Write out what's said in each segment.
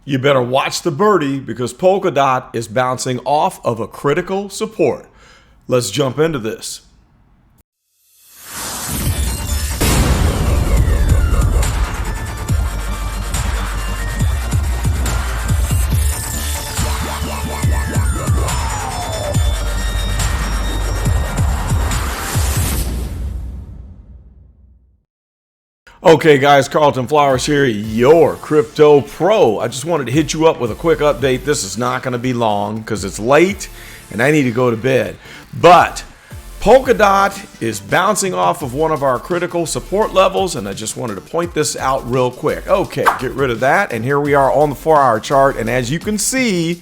You better watch the birdie because Polkadot is bouncing off of a critical support. Let's jump into this. Okay guys, Carlton Flowers here, your crypto pro. I just wanted to hit you up with a quick update. This is not going to be long because it's late and I need to go to bed. But Polkadot is bouncing off of one of our critical support levels, and I just wanted to point this out real quick. Okay, get rid of that, and here we are on the 4-hour chart, and as you can see,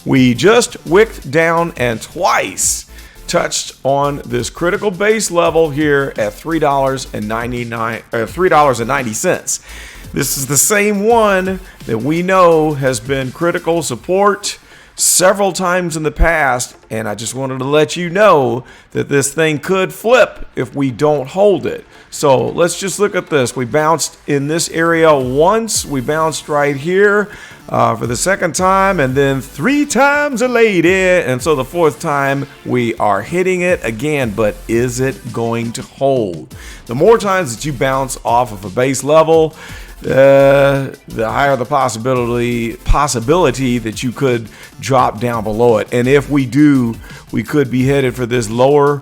we just wicked down and twice touched on this critical base level here at $3.90. This is the same one that we know has been critical support several times in the past, and I just wanted to let you know that this thing could flip if we don't hold it. So let's just look at this. We bounced in this area once, we bounced right here for the second time, and then 3 times a lady, and so the 4th time we are hitting it again. But is it going to hold? The more times that you bounce off of a base level, the higher the possibility that you could drop down below it. And if we do, we could be headed for this lower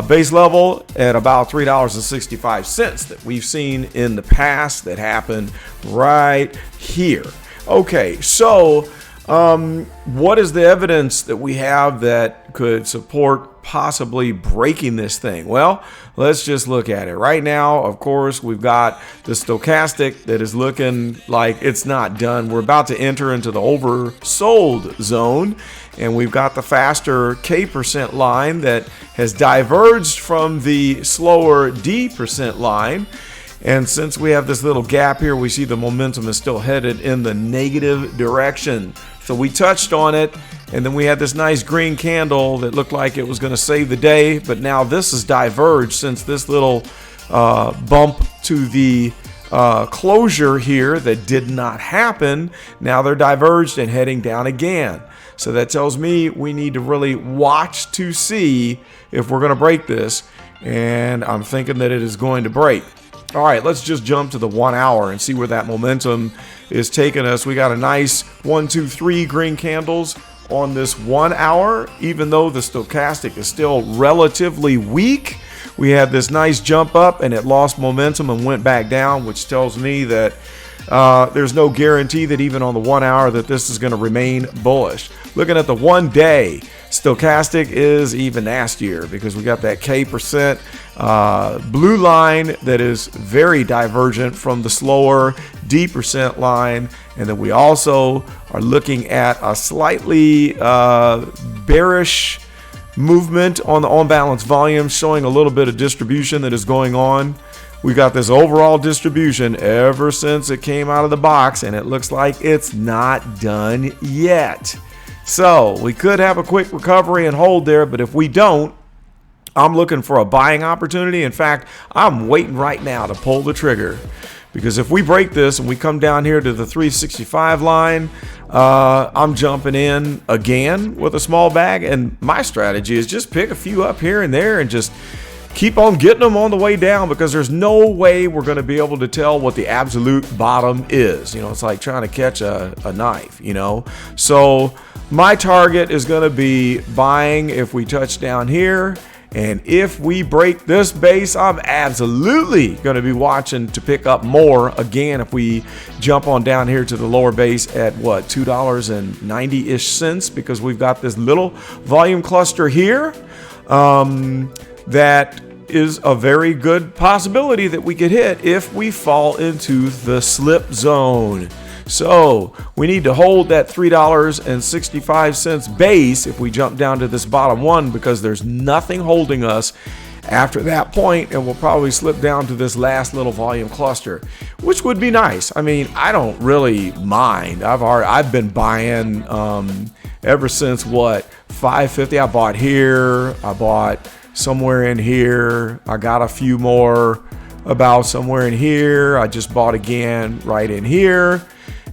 base level at about $3.65 that we've seen in the past. That happened right here. Okay, so what is the evidence that we have that could support possibly breaking this thing? Well, let's just look at it. Right now, of course, we've got the stochastic that is looking like it's not done. We're about to enter into the oversold zone, and we've got the faster K% line that has diverged from the slower D% line. And since we have this little gap here, we see the momentum is still headed in the negative direction. So we touched on it, and then we had this nice green candle that looked like it was going to save the day, but now this has diverged since this little bump to the closure here that did not happen. Now they're diverged and heading down again. So that tells me we need to really watch to see if we're going to break this, and I'm thinking that it is going to break. All right, let's just jump to the 1 hour and see where that momentum is taking us. We got a nice 1, 2, 3 green candles on this 1 hour, even though the stochastic is still relatively weak. We had this nice jump up and it lost momentum and went back down, which tells me that there's no guarantee that even on the 1 hour that this is going to remain bullish. Looking at the 1 day, stochastic is even nastier because we got that K% blue line that is very divergent from the slower D% line, and then we also are looking at a slightly bearish movement on the on-balance volume, showing a little bit of distribution that is going on. We got this overall distribution ever since it came out of the box, and it looks like it's not done yet. So we could have a quick recovery and hold there, but if we don't, I'm looking for a buying opportunity. In fact, I'm waiting right now to pull the trigger, because if we break this and we come down here to the 365 line, I'm jumping in again with a small bag, and my strategy is just pick a few up here and there and just keep on getting them on the way down, because there's no way we're going to be able to tell what the absolute bottom is. You know, it's like trying to catch a knife, you know. So my target is going to be buying if we touch down here. And if we break this base, I'm absolutely going to be watching to pick up more again if we jump on down here to the lower base at what, $2.90-ish cents, because we've got this little volume cluster here that is a very good possibility that we could hit if we fall into the slip zone. So we need to hold that $3.65 base if we jump down to this bottom one, because there's nothing holding us after that point, and we'll probably slip down to this last little volume cluster, which would be nice. I mean, I don't really mind. I've been buying ever since what, 550. I bought here, I bought somewhere in here, I got a few more about somewhere in here, I just bought again right in here.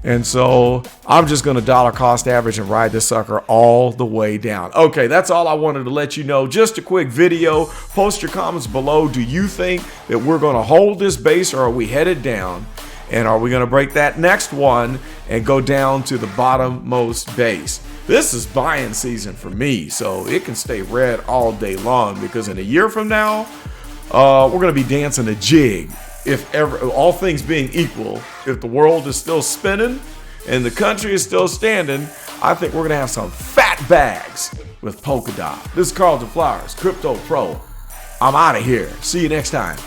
And so I'm just going to dollar cost average and ride this sucker all the way down. Okay, that's all I wanted to let you know. Just a quick video. Post your comments below. Do you think that we're going to hold this base, or are we headed down? And are we going to break that next one and go down to the bottommost base? This is buying season for me, so it can stay red all day long, because in a year from now, we're going to be dancing a jig. If ever, all things being equal, if the world is still spinning and the country is still standing, I think we're going to have some fat bags with Polkadot. This is Carlton Flowers, Crypto Pro. I'm out of here. See you next time.